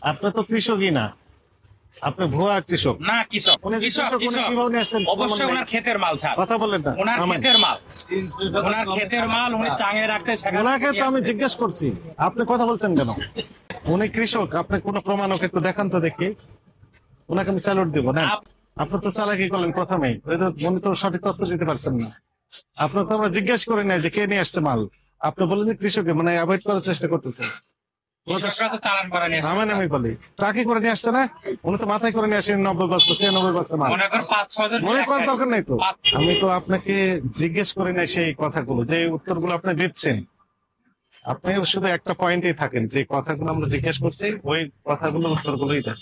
আপনি তো কৃষকই না, আপনি ভুয়া কৃষক। না কৃষক, উনি যে কৃষক কৃষক, উনি কৃষক কিভাবে নিয়ে আসছেন? অবশ্যই ওনার ক্ষেতের মাল ছাড়, কথা বললেন না, ওনার থামেন। ক্ষেতের মাল, ওনার ক্ষেতের মাল উনি চাঙে রাখতে সেখানে ওনাকে তো নিয়ে আমি আসছে। জিজ্ঞেস করছি, আপনি কথা বলছেন কেন? উনি কৃষক, আপনি কোনো প্রমাণ ওকে একটু দেখান তো দেখি, ওনাকে আমি স্যালুট দিব না। আপ- আপনি তো চালাকি করলেন প্রথমেই, উনি তো সঠিক তথ্য দিতে পারছেন না। আপনাকে তো আমরা জিজ্ঞেস করি নাই যে কে নিয়ে আসছে মাল, আপনি বলেন যে কৃষকে, মানে অ্যাভয়েড করার চেষ্টা করতেছেন। কৃষকরা তো চালান করা নিয়ে থামেন, আসছে। আমি বলি ট্রাকে করে নিয়ে আসছে না, উনি তো মাথায় করে নিয়ে আসেন 90 বস্তা 96 বস্তা মাল। মনে করেন 5-6 জন মনে মিলে করার একটা- দরকার নাই তো। পাঁচ- আমি তো আপনাকে জিজ্ঞেস করি না সেই কথাগুলো, যে উত্তরগুলো আপনি দিচ্ছেন। আপনি শুধু একটা পয়েন্টেই থাকেন, যে কথাগুলো আমরা জিজ্ঞেস করছি ওই কথাগুলো উত্তরগুলোই দেন।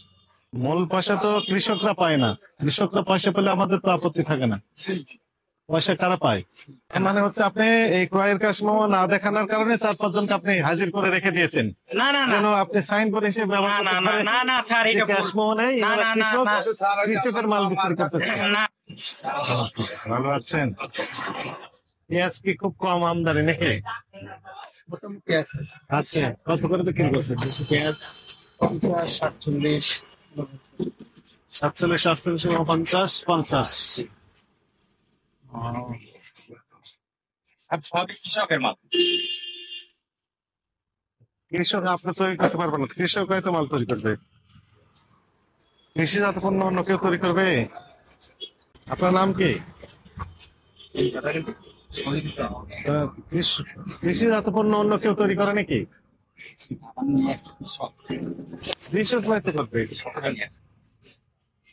মূল পয়সা তো কৃষকরা পায় না, কৃষকরা পয়সা পেলে আমাদের তো আপত্তি থাকে না। পয়সা কারা পায়? এর মানে হচ্ছে আপনি এই ক্রয়ের কাসমো না দেখানোর কারণে 4-5 জনকে আপনি হাজির করে রেখে দিয়েছেন, না না না যেন আপনি সাইন করে হিসেবে না ব্যবহার না করতে না পারেন না না ছাড়, যে এটা ভুল। ক্যাশমো নেই, না এরা না না কৃষক, না কৃষকের মাল বিক্রি করতেছে। না ভালো আছেন? পেঁয়াজ কি খুব কম আমদানি নাকি? আচ্ছা, কত করে বিক্রি করছেন দেশি পেঁয়াজ? 47, 47, 48, 49, 50। সবই কৃষকের মাল। কৃষক আপনি তৈরি করতে পারবেন না, কৃষক হয়তো মাল তৈরি করবে। কৃষিজাত পণ্য অন্য কেউ তৈরি করবে? আপনার নাম কি? তা কৃষিজাত পণ্য অন্য কেউ তৈরি করে নাকি? কৃষক হয়তো করবে।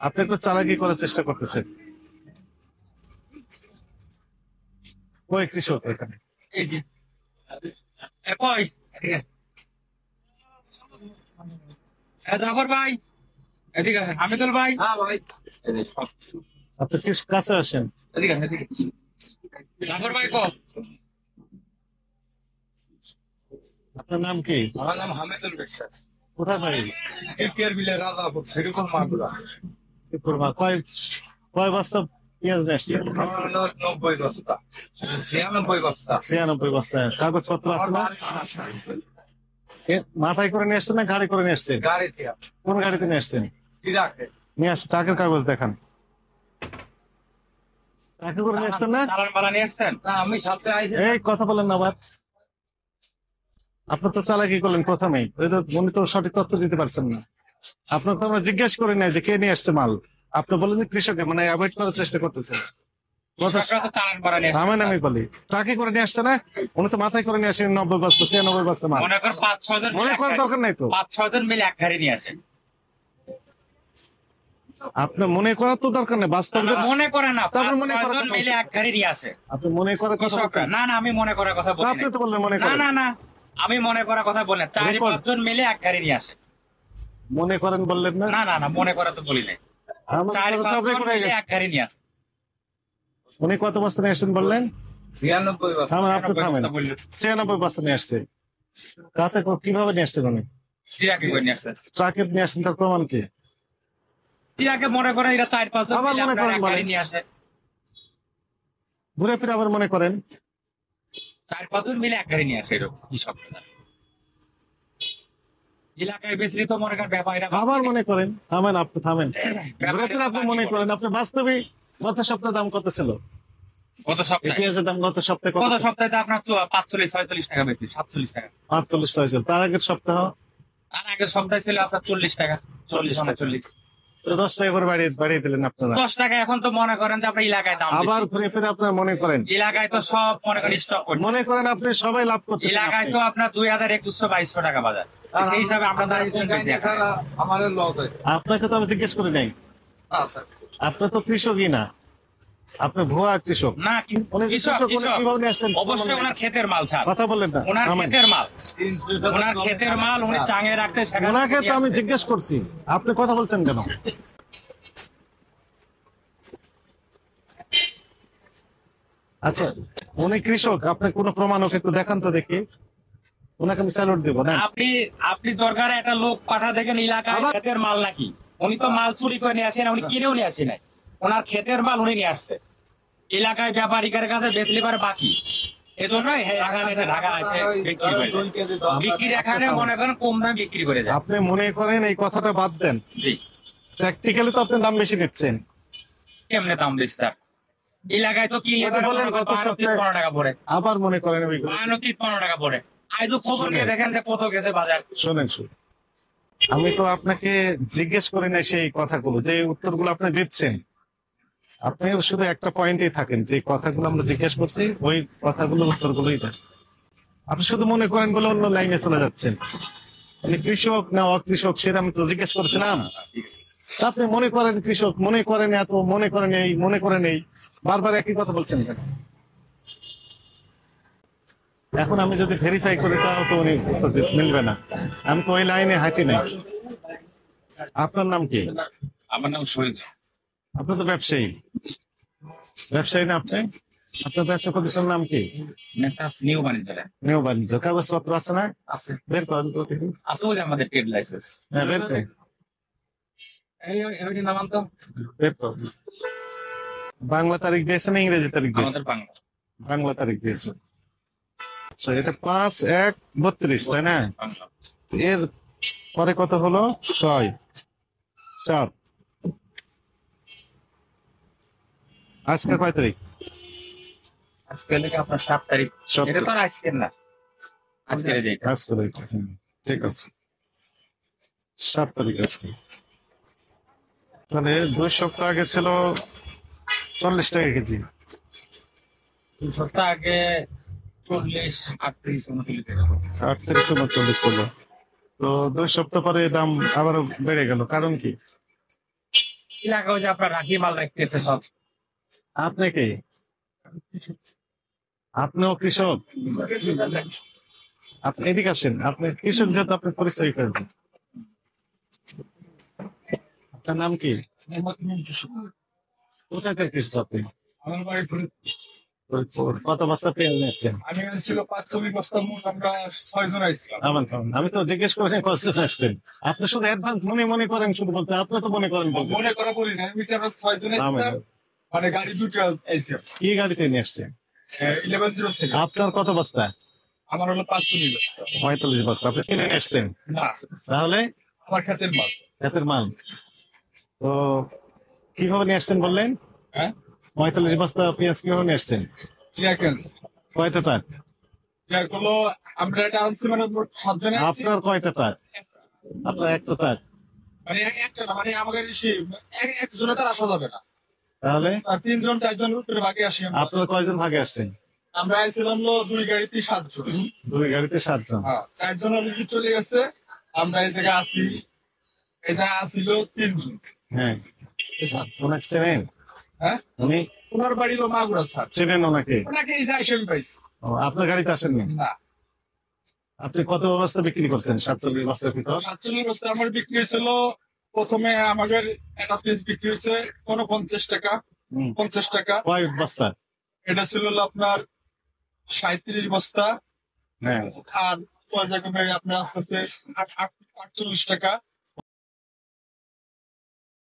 আপনি একটু চালাকি করার চেষ্টা করতেছেন। কই কৃষক এখানে? এই যে কই জাফর ভাই, এদিকে আসেন। হামিদুল ভাই, হ্যাঁ ভাই, আপনি কাছে আসেন। এদিকে আসেন, এদিকে। জাফর ভাই কো আপনার নাম কি? আমার নাম হামিদুল বিশ্বাস। কোথায় বাড়ি? তৃতীয় বিলে রাজাপুর, সেরকম মাগুরা। করবা কয় কয় বস্তা পেঁয়াজ নিয়ে আসছেন? আমার হলো 90 বস্তা, 96 বস্তা। 96 বস্তা। কাগজপত্র আছে না? মাথায় করে নিয়ে আসছেন না গাড়ি করে নিয়ে আসছেন? গাড়িতে কোন গাড়িতে নিয়ে আসছেন? তিরাকে নিয়ে আস, ট্রাকের কাগজ দেখান। ট্রাকে করে নিয়ে আসছেন না? চালান বালা নিয়ে আসছেন? না, আমি সাথে আইছি। এই কথা বলেন না আবার। আপনার তো চালাকি করলেন প্রথমেই, উনি তো সঠিক তথ্য দিতে পারছেন না। আপনাকে তো আমরা জিজ্ঞেস করি নাই যে কে নিয়ে আসছে মাল, আপনি বলেন যে কৃষকে, মানে অ্যাভয়েড করার চেষ্টা করতেছেন। কৃষকরা তো চালান বালা নিয়ে থামেন, আসছে। আমি বলি ট্রাকে করে নিয়ে আসছে না, উনি তো মাথায় করে নিয়ে আসেন 90 বস্তা 96 বস্তা মাল। মনে করেন 5-6 জন মনে করার দরকার নাই তো। 5-6 জন মিলে এক গাড়ি নিয়ে আসেন। আপনার মনে করার তো দরকার নেই, বাস্তব না, মনে করে না, তারপর মনে 5-6 করার জন কথা মিলে এক গাড়ি নিয়ে আসে আপনি মনে করার কথা কৃষকরা। বলছেন। না না, আমি মনে করার কথা বলি আপনি নাই। তো বললেন মনে না করেন। না না, আমি মনে করার কথা বলি না। 4-5 রেকর্ড। জন মিলে এক গাড়ি নিয়ে আসে। মনে করেন বললেন না। না না না, মনে করা তো বলি নাই। আমার কথা 4-5 সব জন রেকর্ড হয়ে মিলে গেছে। এক গাড়ি নিয়ে আসে। উনি কত বস্তা নিয়ে আসছেন বললেন? 96 বস্তা। থামেন, আপনি থামেন। 96 বস্তা নিয়ে আসছে। কাতে কিভাবে নিয়ে আসছেন উনি? টিরাকে করে নিয়ে আসছে। ট্রাকে নিয়ে আসছেন, তার প্রমাণ কি? টিরাকে মনে করেন এরা 4-5 জন আবার মিলে মনে আপনার করেন এক গাড়ি বলেন। নিয়ে আসে। ঘুরে ফিরে আবার মনে করেন। 4-5 জন মিলে এক গাড়ি নিয়ে আসে এরকম কৃষকরা। এলাকায় বেশি তো মনে করেন ব্যাপারীরা আবার মনে করেন। থামেন, আপনি থামেন। ঘুরে ফিরে আপনি মনে করেন। আপনি বাস্তবে গত সপ্তাহে দাম কত ছিল? গত এই সপ্তাহে পেঁয়াজের দাম গত সপ্তাহে কত গত ছিল? সপ্তাহে তো আপনার 45-46 টাকা বেশি, 47 টাকা। 48 হয়েছিল। তার আগের সপ্তাহ আর আগের সপ্তাহে ছিল আপনার 40 টাকা, 40-39। 10 টাকা করে বাড়িয়ে বাড়িয়ে দিলেন আপনারা। 10 টাকা এখন তো মনে করেন যে আপনার এলাকায় দাম আবার বেশি। ঘুরে ফিরে আপনার মনে করেন। এলাকায় তো সব মনে করেন স্টক করছে। মনে করেন আপনি সবাই লাভ করতেছেন। এলাকায় আপনি। তো আপনার 2000-2100-2200 টাকা বাজার। তো সেই হিসাবে আমরা তো আরেকজন বেশি এখন। ছাড়া আমার লস হয়। আপনাকে তো আমি জিজ্ঞেস করি নাই। আচ্ছা, আপনি তো কৃষকই না, আপনি ভুয়া কৃষক। না উনি যে কৃষক, কৃষক, উনি কৃষক কিভাবে নিয়ে আসছেন? অবশ্যই ওনার ক্ষেতের মাল ছাড়, কথা বললেন না, ওনার থামেন। ক্ষেতের মাল, ওনার ক্ষেতের মাল উনি চাঙে রাখতে সেখানে ওনাকে তো নিয়ে আমি আসছে। জিজ্ঞেস করছি, আপনি কথা বলছেন কেন? আচ্ছা, উনি কৃষক, আপনি কোনো প্রমাণ ওকে একটু দেখান তো দেখি, ওনাকে আমি স্যালুট দিব না। আপনি আপনি দরকার একটা লোক পাঠা দেখেন এলাকায় আবার- ক্ষেতের মাল নাকি। উনি তো মাল চুরি করে নিয়ে আসেন, উনি কিনেও নিয়ে আসে নাই। ওনার ক্ষেতের মাল উনি নিয়ে আসছে, এলাকায় ব্যাপারীদের কাছে বেচলি পারে বাকি। এই জন্য এখানে এসে ঢাকা এসে বিক্রি করে দুই কেজি দশ বিক্রি এখানে মনে করেন কম দামে বিক্রি করে যায়। আপনি মনে করেন এই কথাটা বাদ দেন, জি, প্র্যাকটিক্যালি তো আপনি দাম বেশি দিচ্ছেন। কেমনে দাম বেশি স্যার? এলাকায় তো কিনলে ওই যে বললেন গত সপ্তাহে 15 টাকা পড়ে, আবার মনে করেন ওইগুলো 15 টাকা পড়ে। আজ খবর নিয়ে দেখেন যে কত গেছে বাজার। শোনেন আমি তো আপনাকে জিজ্ঞেস করি না সেই কথাগুলো, যে উত্তরগুলো আপনি দিচ্ছেন। আপনি শুধু একটা পয়েন্টেই থাকেন, যে কথাগুলো আমরা জিজ্ঞেস করছি ওই কথাগুলো উত্তরগুলোই দেন। আপনি শুধু মনে করেন বলে অন্য লাইনে চলে যাচ্ছেন। আপনি কৃষক না অকৃষক সেটা আমি তো জিজ্ঞেস করছিলাম। তা আপনি মনে করেন কৃষক, মনে করেন এত, মনে করেন এই, মনে করেন এই, বারবার একই কথা বলছেন কেন? এখন আমি যদি ভেরিফাই করি তাও তো উনি উত্তর মিলবে না। আমি তো ওই লাইনে হাঁটি নাই। আপনার নাম কি? আমার নাম শহীদ। আপনি তো ব্যবসায়ী, ব্যবসায়ী না আপনি? আপনার ব্যবসা প্রতিষ্ঠানের নাম কি? মেসার্স নিউ বাণিজ্যালয় নিউ বাণিজ্য। কাগজপত্র আছে না? আছে, বের করেন তো দেখি। আছে ওই যে আমাদের ট্রেড লাইসেন্স। হ্যাঁ, বের করেন, এই নাম তো বের করেন। বাংলা তারিখ দিয়েছে না ইংরেজি তারিখ দিয়েছে? আমাদের বাংলা বাংলা তারিখ দিয়েছে। আচ্ছা, এটা 5/1/32, তাই না? বাংলা। এর পরে কত হলো? 6/7। আজকে কয় তারিখ? আজকে লেগে আপনার 7 তারিখ। 7 এটা তো আর আজকের না, আজকের যে কাজ করে। ঠিক আছে, 7 তারিখ আজকে। মানে 2 সপ্তাহ আগে ছিল 40 টাকা কেজি। 2 সপ্তাহ আগে 40, 38, 39 টাকা। 38-39 ছিল। তো 2 সপ্তাহ পরে দাম আবার বেড়ে গেল, কারণ কি? এলাকা ওই যে আপনার রাখি মাল রাখতেছে সব। আপনি কি? আপনিও কৃষক? আপনি এদিকে আসেন, আপনি কৃষক যেহেতু আপনি পরিচয় করবেন। আপনার নাম কি? কোথাকার কৃষক আপনি? আমার বাড়ি ফরিদপুর। কত বস্তা পেঁয়াজ নিয়ে আসছেন? আমি ছিল 5-6 বস্তা মোট, আমরা 6 জন আইছিলাম। আমি তো জিজ্ঞেস করেছি কতজন আসছেন। আপনি শুধু অ্যাডভান্স মনে করেন, শুধু বলতে আপনি তো মনে করেন বলতেছেন। মনে করা বলি না, আমি আমরা 6 জন আইছিলাম, মানে গাড়ি দুটো আইছে। কি গাড়িতে নিয়ে আসছেন? 1107। আপনার কত বস্তা? আমার হলো 45 বস্তা। 45 বস্তা আপনি কিনে নিয়ে আসছেন? না, তাহলে আমার খাতের মাল। ক্ষেতের মাল। তো কিভাবে নিয়ে আসছেন বললেন? হ্যাঁ, 45 বস্তা পেঁয়াজ কিভাবে নিয়ে আসছেন? ক্লিয়ারেন্স। কয়টা ট্রাক? ক্লিয়ার গুলো আমরা এটা আনছি, মানে মোট 7 জন আছি। আপনার কয়টা ট্রাক? আপনার একটা ট্রাক। মানে একটা না, মানে আমাদের একজনে তার আসা যাবে না। তাহলে আর 3 জন 4 জন উপরে বাকি আসি আমরা। আপনার কয়জন ভাগে আসছেন? আমরা আইছিলাম হলো 2 গাড়িতে 7 জন। 2 গাড়িতে 7 জন। হ্যাঁ, 4 জন অলরেডি চলে গেছে। আমরা এই জায়গায় আছি, এই জায়গায় আসিল 3 জন। হ্যাঁ, ওনাকে চেনেন? হ্যাঁ, উনি ওনার বাড়ি হলো মাগুরা স্যার। চেনেন ওনাকে? ওনাকে এই জায়গায় আমি পাইছি ও, আপনার গাড়িতে আসেননি? না। আপনি কত বস্তা বিক্রি করছেন? 47 বস্তার ভিতর? 47 বস্তা আমার বিক্রি হয়েছিল। প্রথমে আমাদের একটা পিস বিক্রি হয়েছে 49 টাকা, হুম। 50 টাকা। কয় বস্তা? এটা ছিল হলো আপনার 37 বস্তা। হ্যাঁ, আর পয়সা কমে আপনার আস্তে আস্তে 48 টাকা।